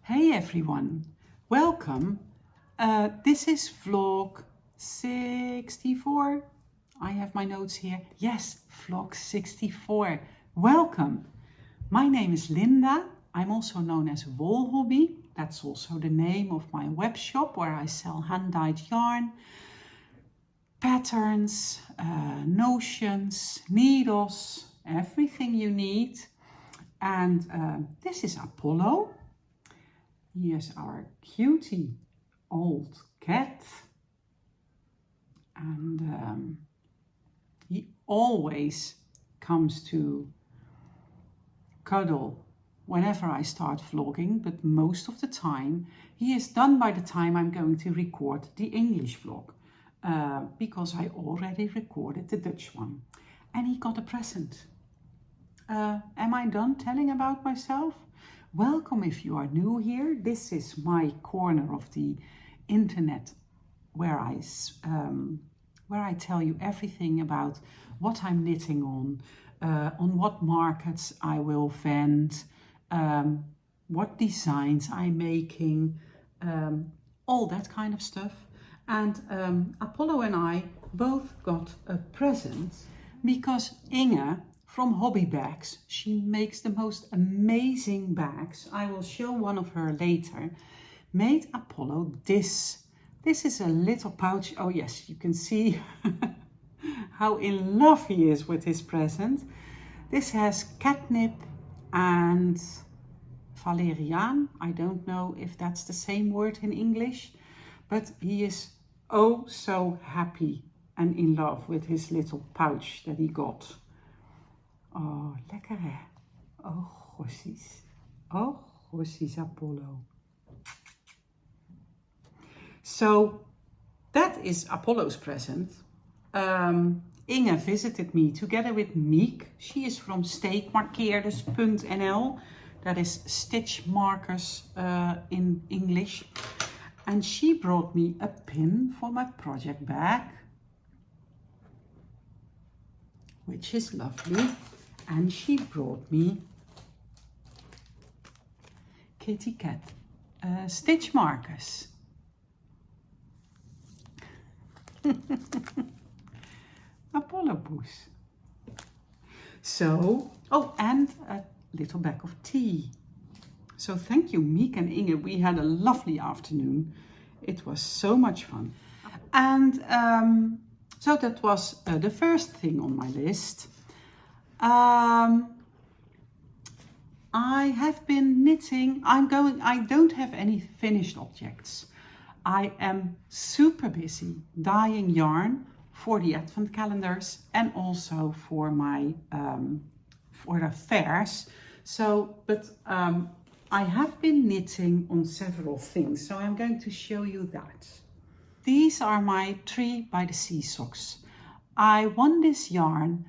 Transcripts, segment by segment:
Hey everyone, welcome. This is vlog 64. I have my notes here. Yes, vlog 64. Welcome. My name is Linda. I'm also known as Wool Hobby. That's also the name of my web shop where I sell hand-dyed yarn, patterns, notions, needles, everything you need. And this is Apollo. Here's our cutie old cat. And he always comes to cuddle whenever I start vlogging, but most of the time he is done by the time I'm going to record the English vlog, because I already recorded the Dutch one. And he got a present. Am I done telling about myself? Welcome if you are new here. This is my corner of the internet where I tell you everything about what I'm knitting on what markets I will vend, what designs I'm making, all that kind of stuff. And Apollo and I both got a present because Inge from Hobby Bags, she makes the most amazing bags. I will show one of her later. Made Apollo this. This is a little pouch. Oh yes, you can see how in love he is with his present. This has catnip and valerian. I don't know if that's the same word in English, but he is oh so happy and in love with his little pouch that he got. Oh, lekker hè? Oh, gossies. Oh, gossies, Apollo. So, that is Apollo's present. Inge visited me together with Miek. She is from steekmarkeerders.nl. That is stitch markers in English. And she brought me a pin for my project bag, which is lovely. And she brought me kitty cat stitch markers. Apollo Boos. So, oh, and a little bag of tea. So thank you, Miek and Inge. We had a lovely afternoon. It was so much fun. And so that was the first thing on my list. I have been knitting. I don't have any finished objects. I am super busy dyeing yarn for the advent calendars and also for my for the fairs. So, but I have been knitting on several things. So I'm going to show you that. These are my 3 by the Sea socks. I won this yarn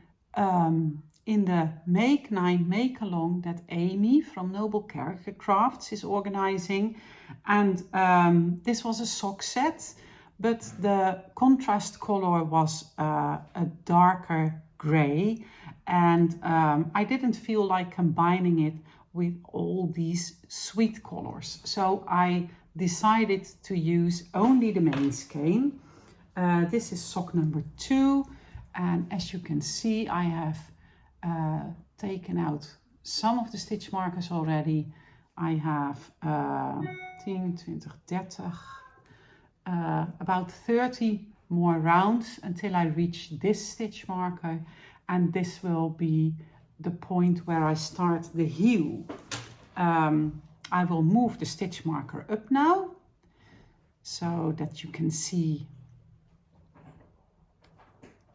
in the Make 9 Make Along that Amy from Noble Character Crafts is organizing. And this was a sock set, but the contrast color was a darker gray. And I didn't feel like combining it with all these sweet colors. So I decided to use only the main skein. This is sock number 2. And as you can see, I have taken out some of the stitch markers already. I have 10, 20, 30, about 30 more rounds until I reach this stitch marker, and this will be the point where I start the heel. I will move the stitch marker up now so that you can see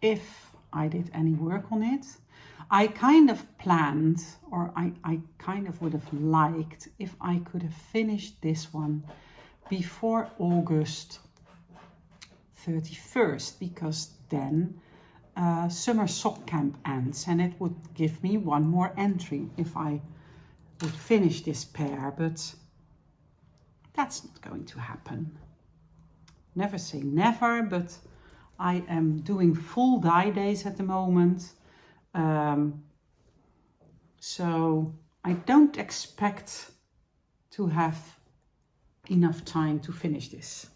if I did any work on it. I kind of planned, or I kind of would have liked if I could have finished this one before August 31st, because then summer sock camp ends and it would give me one more entry if I would finish this pair, but that's not going to happen. Never say never, but I am doing full dye days at the moment. So I don't expect to have enough time to finish this.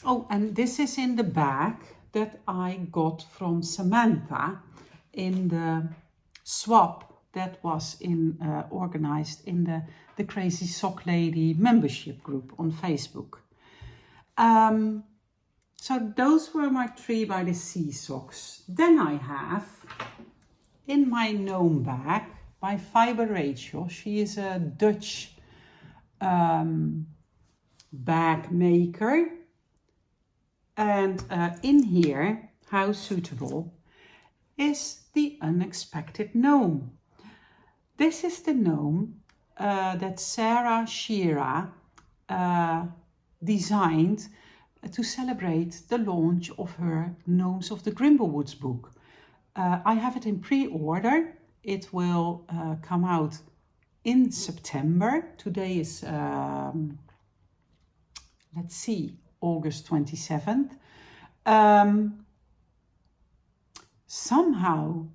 Oh, and this is in the bag that I got from Samantha in the swap that was organized in the Crazy Sock Lady membership group on Facebook. So those were my 3 by the Sea socks. Then I have in my Gnome bag by Fiber Rachel. She is a Dutch bag maker. And in here, how suitable, is the Unexpected Gnome. This is the gnome that Sarah Shira designed to celebrate the launch of her Gnomes of the Grimblewoods book. I have it in pre-order. It will come out in September. Today is, let's see, August 27th. Somehow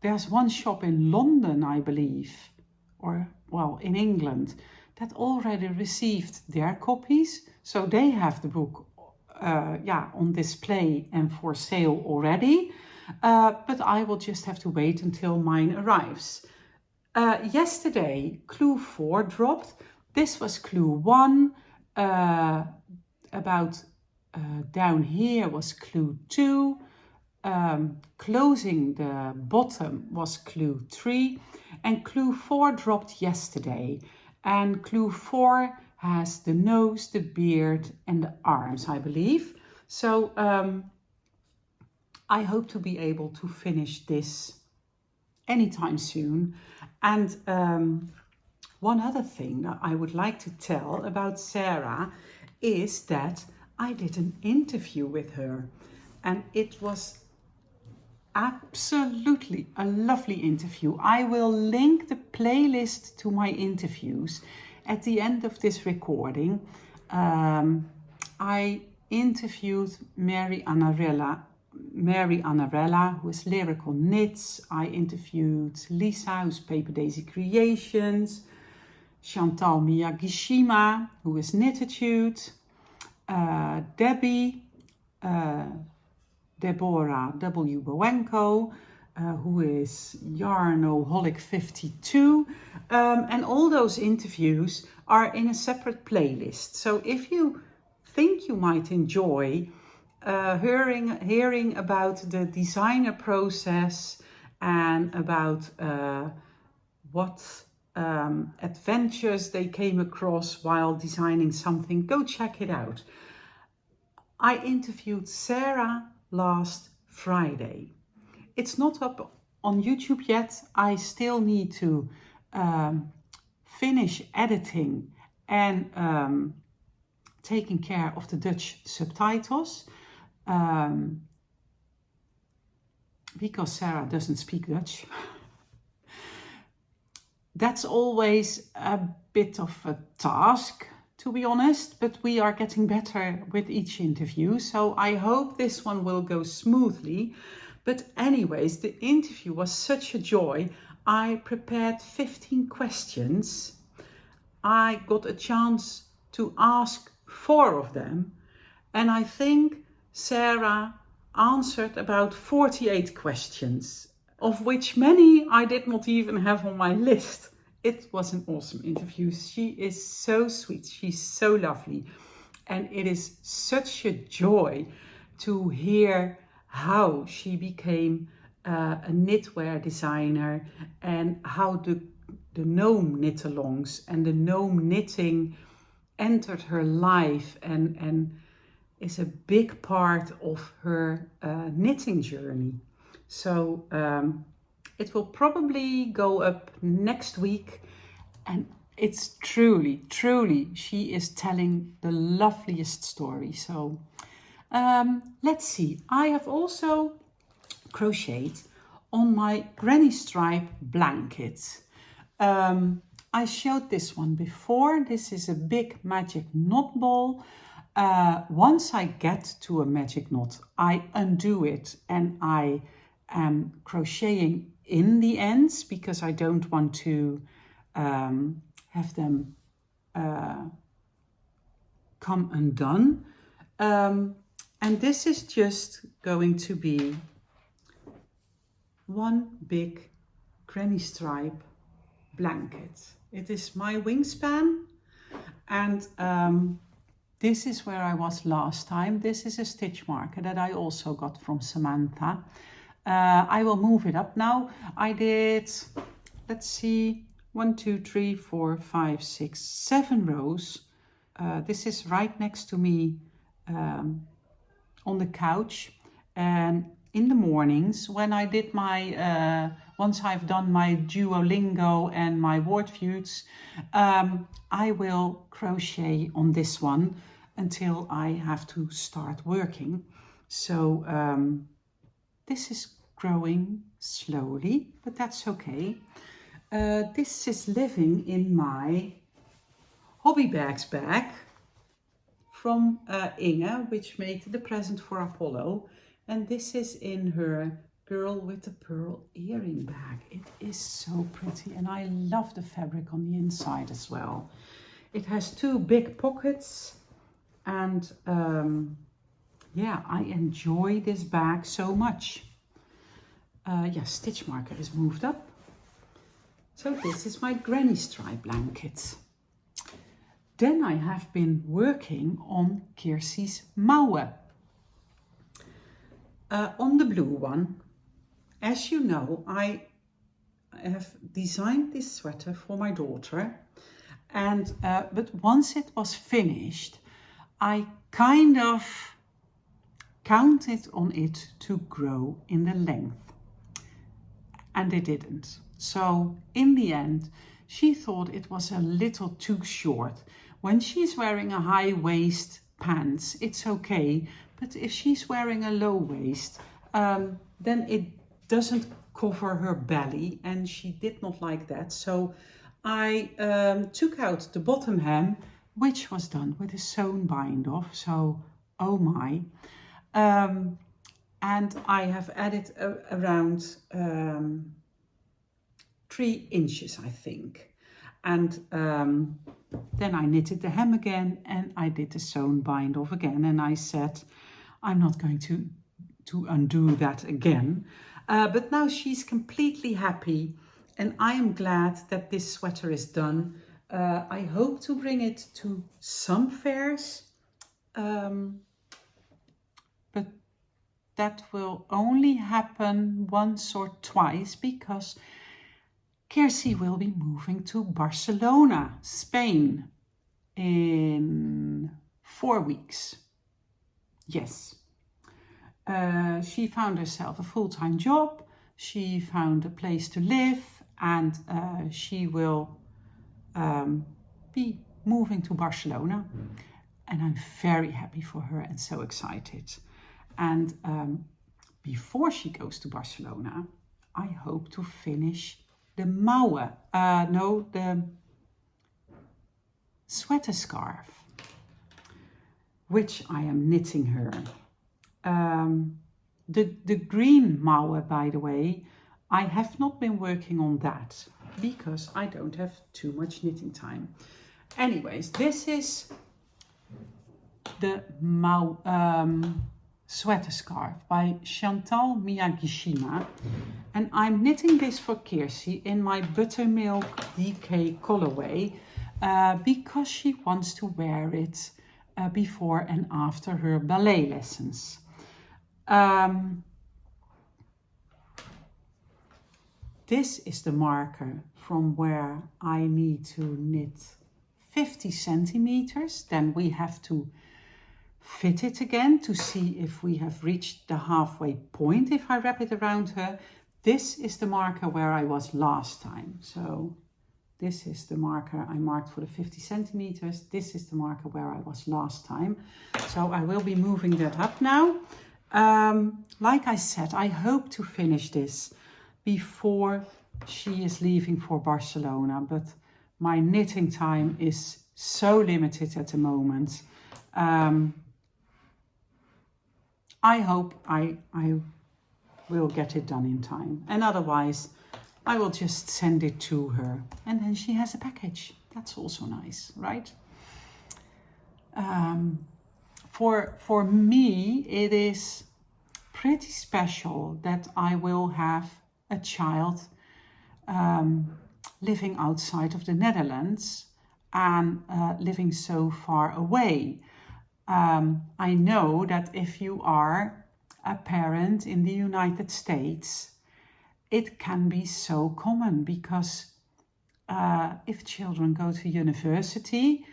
there's one shop in London, I believe, or well, in England, that already received their copies. So they have the book on display and for sale already. But I will just have to wait until mine arrives. Yesterday, Clue 4 dropped. This was Clue 1. About down here was Clue 2. Closing the bottom was Clue 3. And Clue 4 dropped yesterday. And Clue 4 has the nose, the beard and the arms, I believe. So I hope to be able to finish this anytime soon. And one other thing that I would like to tell about Sarah is that I did an interview with her, and it was absolutely a lovely interview. I will link the playlist to my interviews at the end of this recording. I interviewed Mary Annarella, who is Lyrical Knits. I interviewed Lisa, who's Paper Daisy Creations, Chantal Miyagishima, who is Knititude, Debbie, Deborah W. Bowenko, who is Yarnoholic 52, and all those interviews are in a separate playlist. So if you think you might enjoy hearing about the designer process and about what adventures they came across while designing something, go check it out. I interviewed Sarah last Friday. It's not up on YouTube yet. I still need to finish editing and taking care of the Dutch subtitles because Sarah doesn't speak Dutch. That's always a bit of a task, to be honest, but we are getting better with each interview. So I hope this one will go smoothly. But anyways, the interview was such a joy. I prepared 15 questions. I got a chance to ask 4 of them. And I think Sarah answered about 48 questions, of which many I did not even have on my list. It was an awesome interview. She is so sweet. She's so lovely. And it is such a joy to hear how she became a knitwear designer and how the Gnome knit-alongs and the Gnome knitting entered her life and is a big part of her knitting journey. So it will probably go up next week, and it's truly, she is telling the loveliest story. So let's see. I have also crocheted on my granny stripe blanket. I showed this one before. This is a big magic knot ball. Once I get to a magic knot, I undo it and I am crocheting in the ends because I don't want to have have them come undone. And this is just going to be one big granny stripe blanket. It is my wingspan, and this is where I was last time. This is a stitch marker that I also got from Samantha. I will move it up now. I did, let's see, 1, 2, 3, 4, 5, 6, 7 rows. This is right next to me on the couch, and in the mornings when I did my, once I've done my Duolingo and my word feuds, I will crochet on this one until I have to start working. So this is growing slowly, but that's okay. This is living in my hobby bags bag from Inge, which made the present for Apollo. And this is in her Girl with the Pearl earring bag. It is so pretty, and I love the fabric on the inside as well. It has 2 big pockets, and yeah, I enjoy this bag so much. Yeah, stitch marker is moved up. So this is my granny stripe blanket. Then I have been working on Kys Mau. On the blue one, as you know, I have designed this sweater for my daughter, and but once it was finished, I kind of counted on it to grow in the length, and it didn't. So in the end, she thought it was a little too short. When she's wearing a high waist pants, it's okay. But if she's wearing a low waist, then it doesn't cover her belly, and she did not like that. So I took out the bottom hem, which was done with a sewn bind off. So, oh my. And I have added around 3 inches, I think. And then I knitted the hem again, and I did the sewn bind off again. And I said, I'm not going to undo that again. But now she's completely happy, and I am glad that this sweater is done. I hope to bring it to some fairs, but that will only happen once or twice, because Kysy will be moving to Barcelona, Spain, in 4 weeks. Yes. She found herself a full-time job. She found a place to live, and she will be moving to Barcelona. And I'm very happy for her and so excited. And before she goes to Barcelona, I hope to finish the mouwen, the sweater scarf, which I am knitting her. The green mouwen, by the way, I have not been working on that because I don't have too much knitting time. Anyways, this is the sweater scarf by Chantal Miyagishima, and I'm knitting this for Kysy in my buttermilk DK colorway because she wants to wear it before and after her ballet lessons. This is the marker from where I need to knit 50 centimeters. Then we have to fit it again to see if we have reached the halfway point if I wrap it around her. This is the marker where I was last time. So this is the marker I marked for the 50 centimeters. This is the marker where I was last time. So I will be moving that up now. Like I said, I hope to finish this before she is leaving for Barcelona, but my knitting time is so limited at the moment. I hope I will get it done in time, and otherwise I will just send it to her, and then she has a package. That's also nice, right? For me, it is pretty special that I will have a child living outside of the Netherlands and living so far away. I know that if you are a parent in the United States, it can be so common because if children go to university,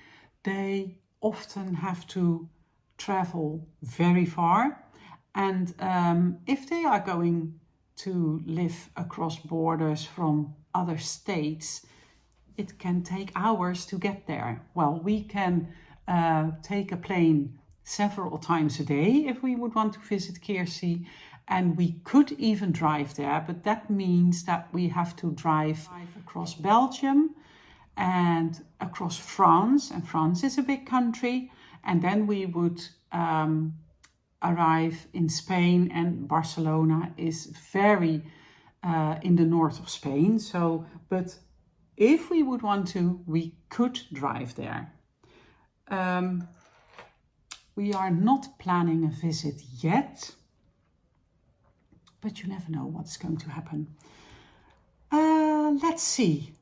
they often have to travel very far. And if they are going to live across borders from other states, it can take hours to get there. Well, we can take a plane several times a day if we would want to visit Kiersey, and we could even drive there, but that means that we have to drive across Belgium and across France, and France is a big country, and then we would arrive in Spain, and Barcelona is very in the north of Spain. So, but if we would want to, we could drive there. We are not planning a visit yet, but you never know what's going to happen. Let's see.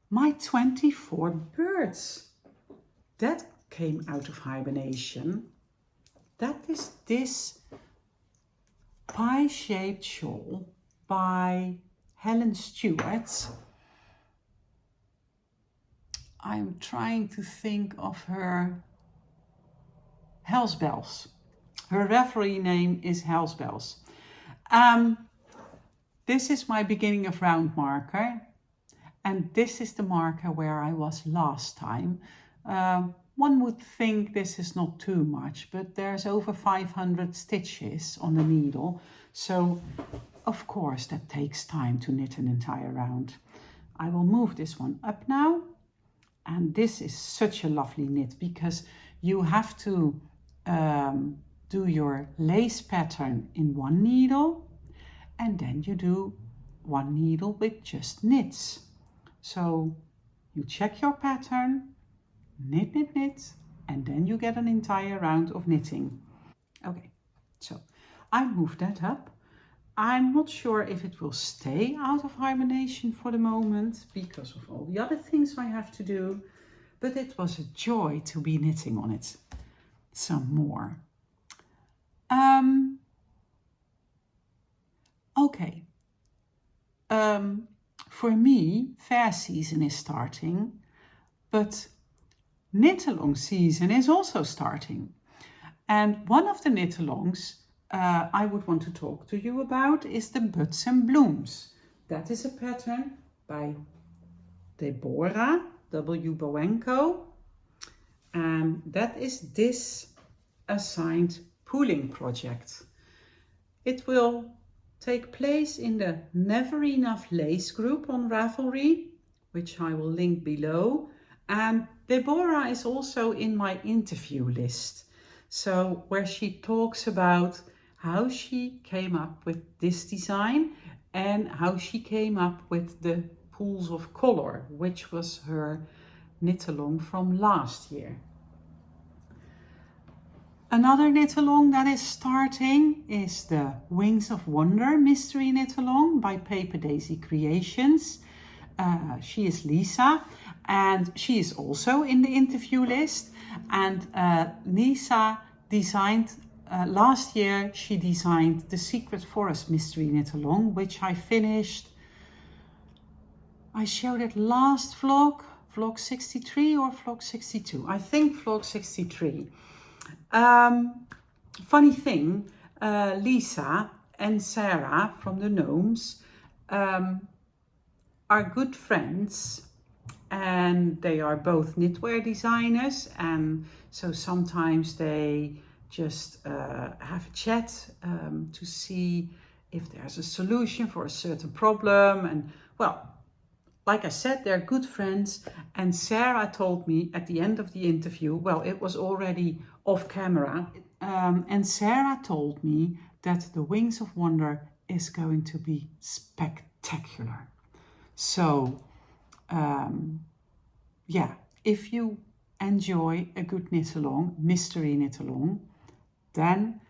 My 24 birds. That came out of hibernation. That is this pie-shaped shawl by Helen Stewart. I'm trying to think of her. Hellsbells. Her referee name is Hellsbells. This is my beginning of round marker, and this is the marker where I was last time. One would think this is not too much, but there's over 500 stitches on the needle, so of course that takes time to knit an entire round. I will move this one up now, and this is such a lovely knit because you have to do your lace pattern in one needle, and then you do one needle with just knits. So you check your pattern, knit, knit, knit, and then you get an entire round of knitting. Okay, so I moved that up. I'm not sure if it will stay out of hibernation for the moment because of all the other things I have to do, but it was a joy to be knitting on it some more. Okay. For me, fair season is starting, but knit-along season is also starting. And one of the knit-alongs I would want to talk to you about is the Buds and Blooms. That is a pattern by Deborah W. Bowenko, and that is this assigned pooling project. It will take place in the Never Enough Lace group on Ravelry, which I will link below, and Deborah is also in my interview list, so where she talks about how she came up with this design and how she came up with the pools of color, which was her knit along from last year. Another knit along that is starting is the Wings of Wonder mystery knit along by Paper Daisy Creations. She is Lisa, and she is also in the interview list. And Lisa designed last year. She designed the Secret Forest mystery knit along, which I finished. I showed it last vlog 63 or vlog 62. I think vlog 63. Funny thing, Lisa and Sarah from the Gnomes are good friends, and they are both knitwear designers, and so sometimes they just have a chat to see if there's a solution for a certain problem. And well, like I said, they're good friends, and Sarah told me at the end of the interview, well, it was already off camera, and Sarah told me that the Wings of Wonder is going to be spectacular. So yeah, if you enjoy a good knit along, mystery knit along, then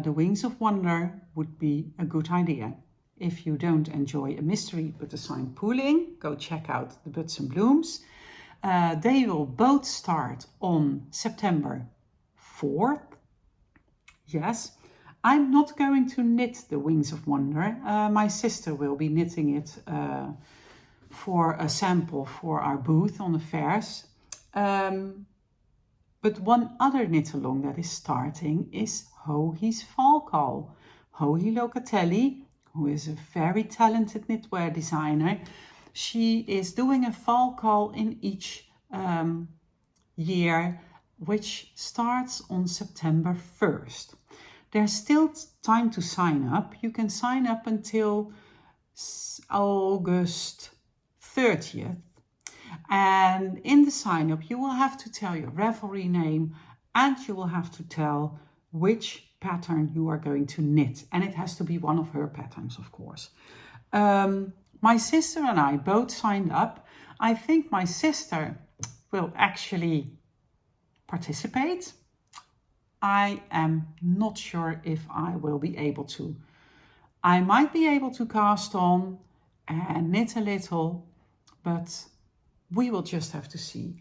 the Wings of Wonder would be a good idea. If you don't enjoy a mystery but a sign pooling, go check out the Buds and Blooms. They will both start on September 4th. Yes, I'm not going to knit the Wings of Wonder. My sister will be knitting it for a sample for our booth on the fairs. But one other knit along that is starting is Joji's Hef Call. Joji Locatelli, who is a very talented knitwear designer, she is doing a fall call in each year, which starts on September 1st. There's still time to sign up. You can sign up until August 30th. And in the sign up, you will have to tell your revelry name and you will have to tell which pattern you are going to knit. And it has to be one of her patterns, of course. My sister and I both signed up. I think my sister will actually participate. I am not sure if I will be able to. I might be able to cast on and knit a little, but we will just have to see.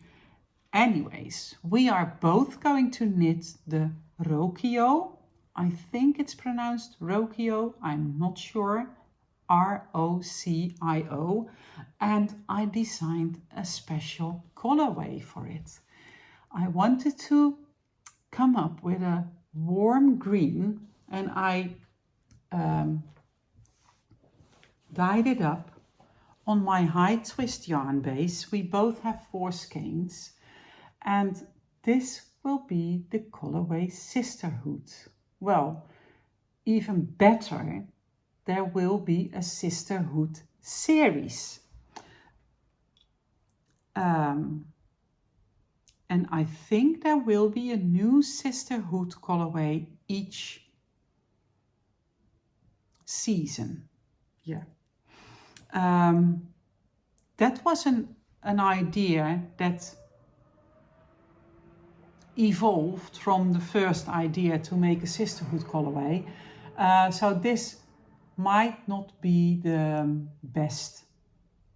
Anyways, we are both going to knit the Rocio. I think it's pronounced Rocio, I'm not sure. R-O-C-I-O. And I designed a special colorway for it. I wanted to come up with a warm green and I dyed it up on my high twist yarn base. We both have 4 skeins and this will be the colorway Sisterhood. Well, even better, there will be a Sisterhood series. And I think there will be a new Sisterhood colorway each season. Yeah. That was an idea that evolved from the first idea to make a Sisterhood colorway. So this might not be the best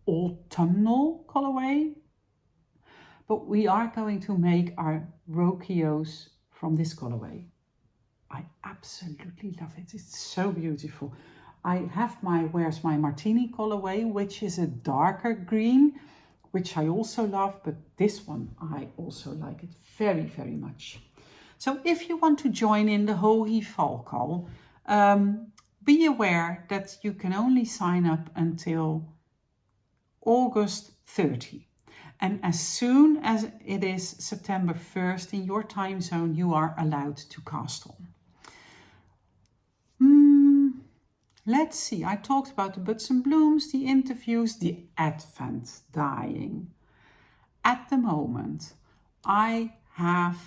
autumnal colorway, but we are going to make our Rocios from this colorway. I absolutely love it. It's so beautiful. I have my Where's My Martini colorway, which is a darker green, which I also love, but this one I also like it very, very much. So if you want to join in the Joji Hef Call, be aware that you can only sign up until August 30. And as soon as it is September 1st in your time zone, you are allowed to cast on. Let's see, I talked about the Buds and Blooms, the interviews, the Advent dyeing. At the moment, I have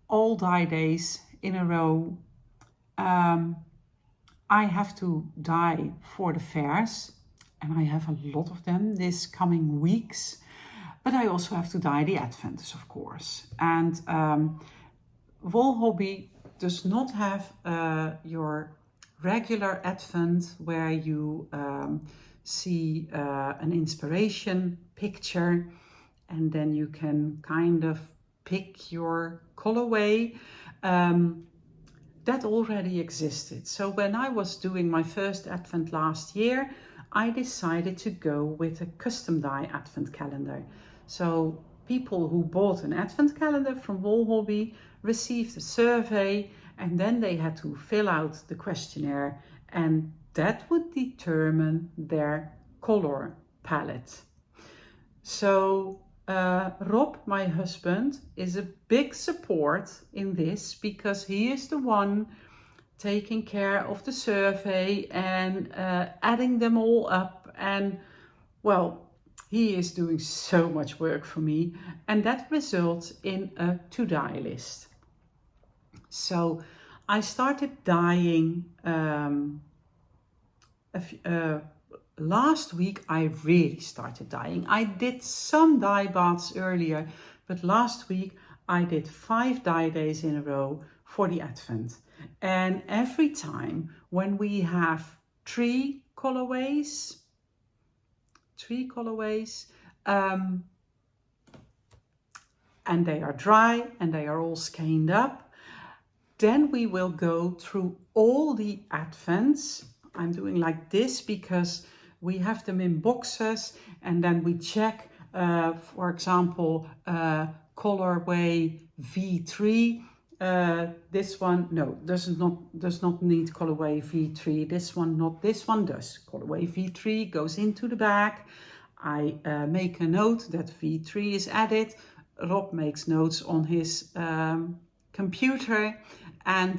all dye days in a row. I have to dye for the fairs, and I have a lot of them this coming weeks. But I also have to dye the Adventures, of course. And Wool Hobby does not have your regular Advent where you see an inspiration picture and then you can kind of pick your colorway. That already existed. So when I was doing my first Advent last year, I decided to go with a custom dye Advent calendar. So people who bought an Advent calendar from Wool Hobby received a survey and then they had to fill out the questionnaire and that would determine their color palette. So Rob, my husband, is a big support in this because he is the one taking care of the survey and adding them all up, and well, he is doing so much work for me, and that results in a to dye list. So I started dyeing last week I really started dyeing. I did some dye baths earlier, but last week I did 5 dye days in a row for the Advent. And every time when we have three colorways, and they are dry and they are all skeined up, then we will go through all the Advents. I'm doing like this because we have them in boxes, and then we check, for example, colorway V3. This one, no, does not need colorway V3. This one, not this one does. Colorway V3 goes into the bag. I make a note that V3 is added. Rob makes notes on his computer, and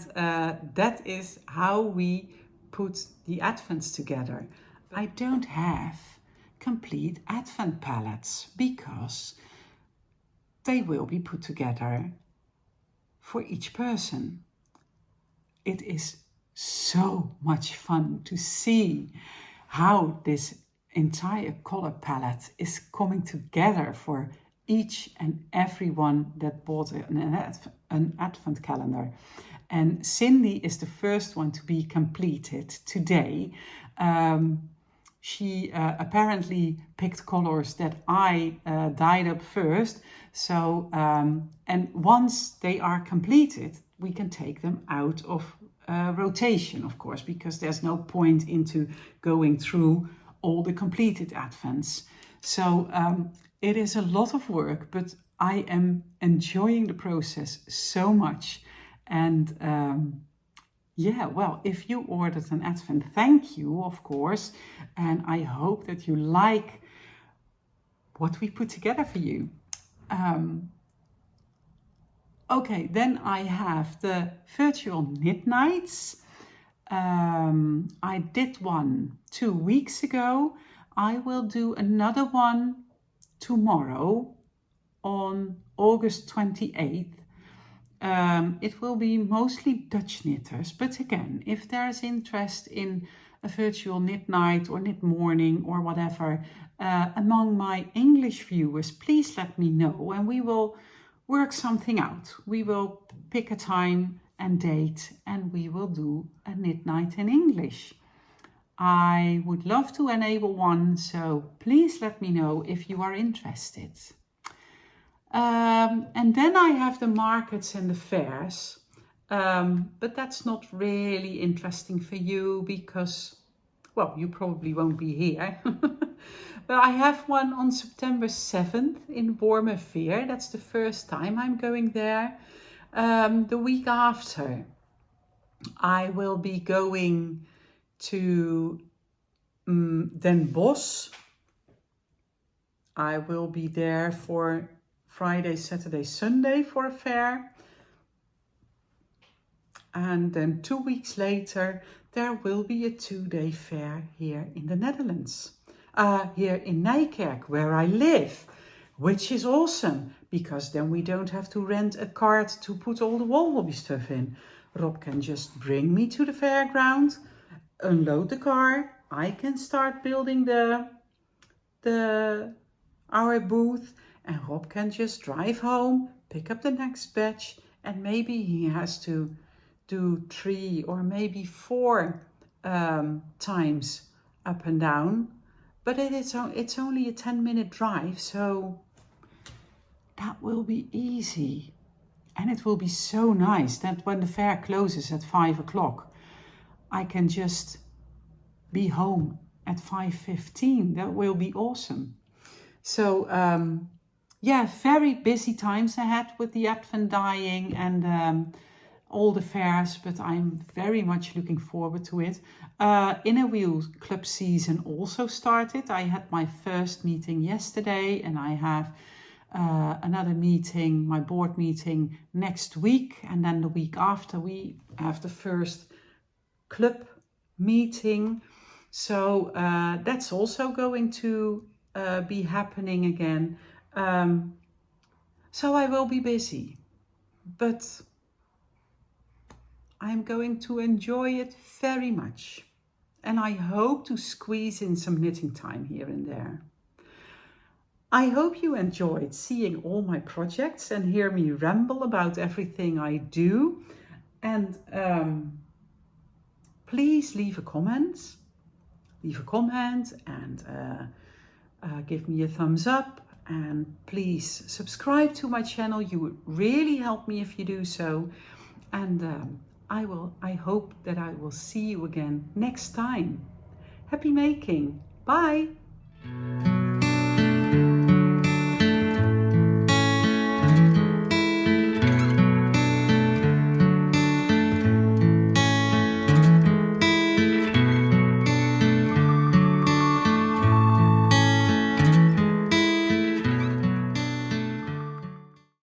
that is how we put the Advents together. I don't have complete Advent palettes because they will be put together for each person. It is so much fun to see how this entire color palette is coming together for each and every one that bought an Advent calendar. And Cindy is the first one to be completed today. She apparently picked colors that I dyed up first. So, and once they are completed, we can take them out of rotation, of course, because there's no point into going through all the completed Advents. So it is a lot of work, but I am enjoying the process so much. And yeah, well, if you ordered an Advent, thank you, of course. And I hope that you like what we put together for you. Okay, then I have the virtual knit nights. I did one 2 weeks ago. I will do another one tomorrow on August 28th. It will be mostly Dutch knitters, but again, if there's interest in a virtual knit night or knit morning or whatever among my English viewers, please let me know and we will work something out. We will pick a time and date and we will do a knit night in English. I would love to enable one, so please let me know if you are interested. And then I have the markets and the fairs, but that's not really interesting for you because, well, you probably won't be here. But I have one on September 7th in Wormerveer. That's the first time I'm going there. The week after, I will be going to Den Bosch. I will be there for Friday, Saturday, Sunday for a fair. And then 2 weeks later, there will be a 2-day fair here in the Netherlands. Here in Nijkerk, where I live, which is awesome, because then we don't have to rent a cart to put all the wall hobby stuff in. Rob can just bring me to the fairground, unload the car, I can start building our booth, and Rob can just drive home, pick up the next batch, and maybe he has to do 3 or maybe 4 times up and down. But it's only a 10-minute drive, so that will be easy. And it will be so nice that when the fair closes at 5 o'clock, I can just be home at 5:15. That will be awesome. So yeah, very busy times ahead with the Advent dyeing and all the fairs, but I'm very much looking forward to it. Inner Wheel Club season also started. I had my first meeting yesterday and I have another meeting, my board meeting next week, and then the week after we have the first club meeting. So that's also going to be happening again. So I will be busy, but I'm going to enjoy it very much. and I hope to squeeze in some knitting time here and there. I hope you enjoyed seeing all my projects and hear me ramble about everything I do. And please leave a comment and give me a thumbs up, and please subscribe to my channel. You would really help me if you do so. And I hope that I will see you again next time. Happy making. Bye.